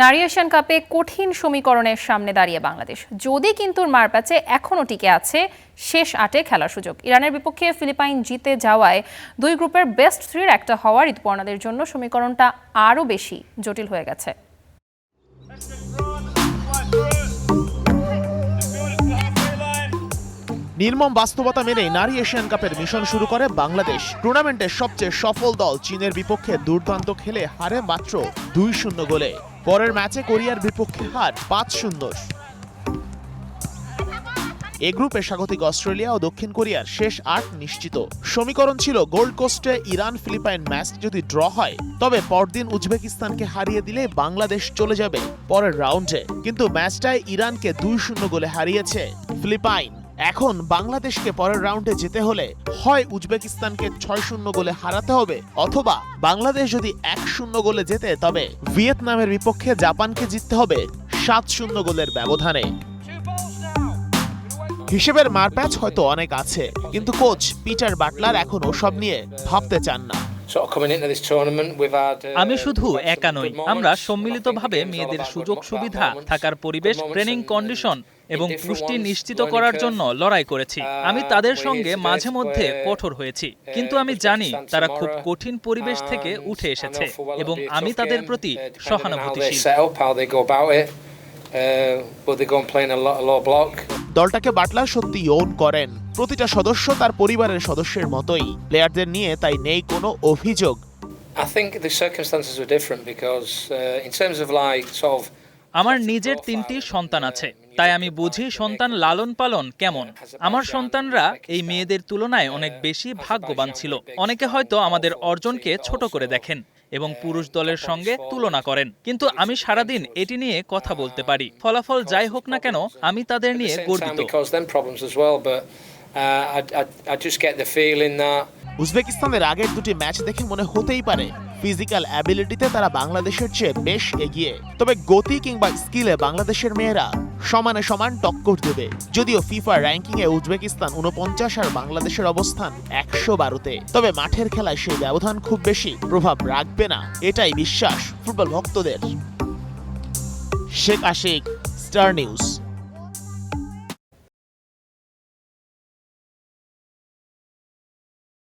নারী এশিয়ান কাপে কঠিন সমীকরণের সামনে দাঁড়িয়ে বাংলাদেশ। যদি কিন্তু মারপ্যাচে এখনও টিকে আছে শেষ ৮-এ খেলার সুযোগ। ইরানের বিপক্ষে ফিলিপাইন জিতে যাওয়ায় দুই গ্রুপের বেস্ট থ্রির একটা হওয়ার ঋতুপর্ণাদের জন্য সমীকরণটা আরও বেশি জটিল হয়ে গেছে। নির্মম বাস্তবতা মেনেই নারী এশিয়ান কাপের মিশন শুরু করে বাংলাদেশ। টুর্নামেন্টের সবচেয়ে সফল দল চীনের বিপক্ষে দুর্দান্ত খেলে হারে মাত্র ২-০ গোলে। পরের ম্যাচে কোরিয়ার বিপক্ষে হার ৫-০। এ গ্রুপে স্বাগতিক অস্ট্রেলিয়া ও দক্ষিণ কোরিয়ার শেষ ৮ নিশ্চিত। সমীকরণ ছিল গোল্ড কোস্টে ইরান ফিলিপাইন ম্যাচ যদি ড্র হয় তবে পরদিন উজবেকিস্তানকে হারিয়ে দিলে বাংলাদেশ চলে যাবে পরের রাউন্ডে। কিন্তু ম্যাচটায় ইরানকে ২-০ গোলে হারিয়েছে ফিলিপাইন। এখন বাংলাদেশকে পরের রাউন্ডে যেতে হলে হয় উজবেকিস্তানকে ৬-০ গোলে হারাতে হবে, অথবা বাংলাদেশ যদি ১-০ গোলে জেতে তবে ভিয়েতনামের বিপক্ষে জাপানকে জিততে হবে ৭-০ গোলের ব্যবধানে। হিসেবের মারপ্যাচ হয়তো অনেক আছে, কিন্তু কোচ পিটার বাটলার এখন ওসব নিয়ে ভাবতে চান না। আমি শুধু একা নই, আমরা সম্মিলিতভাবে মেয়েদের সুযোগ সুবিধা থাকার পরিবেশ, ট্রেনিং কন্ডিশন এবং পুষ্টি নিশ্চিত করার জন্য লড়াই করেছি। আমি তাদের সঙ্গে মাঝে মধ্যে কঠোর হয়েছি, কিন্তু আমি জানি তারা খুব কঠিন পরিবেশ থেকে উঠে এসেছে এবং আমি তাদের প্রতি সহানুভূতিশীল। দলটাকে বাটলার সত্যি ওন করেন। প্রতিটা সদস্য তার পরিবারের সদস্যের মতোই। প্লেয়ারদের নিয়ে তাই নেই কোনো অভিযোগ। আমার নিজের ৩টি সন্তান আছে, তাই আমি বুঝি সন্তান লালন পালন কেমন। আমার সন্তানরা এই মেয়েদের তুলনায় অনেক বেশি ভাগ্যবান ছিল। অনেকে হয়তো আমাদের অর্জনকে ছোট করে দেখেন এবং পুরুষ দলের সঙ্গে তুলনা করেন, কিন্তু আমি সারাদিন এটি নিয়ে কথা বলতে পারি। ফলাফল যাই হোক না কেন, আমি তাদের নিয়ে গর্বিত। উজবেকিস্তানের আগের দুটি ম্যাচ দেখে মনে হতেই পারে ফিজিক্যাল অ্যাবিলিটিতে তারা বাংলাদেশের চেয়ে বেশ এগিয়ে, তবে গতি কিংবা স্কিলে বাংলাদেশের মেয়েরা সমানে সমান টক্কর দেবে। যদিও ফিফা র্যাঙ্কিং এ উজবেকিস্তান ৪৯ আর বাংলাদেশের অবস্থান ১১২-তে, তবে মাঠের খেলায় সেই ব্যবধান খুব বেশি প্রভাব রাখবে না, এটাই বিশ্বাস ফুটবল ভক্তদের। Sheikh Ashik, star news.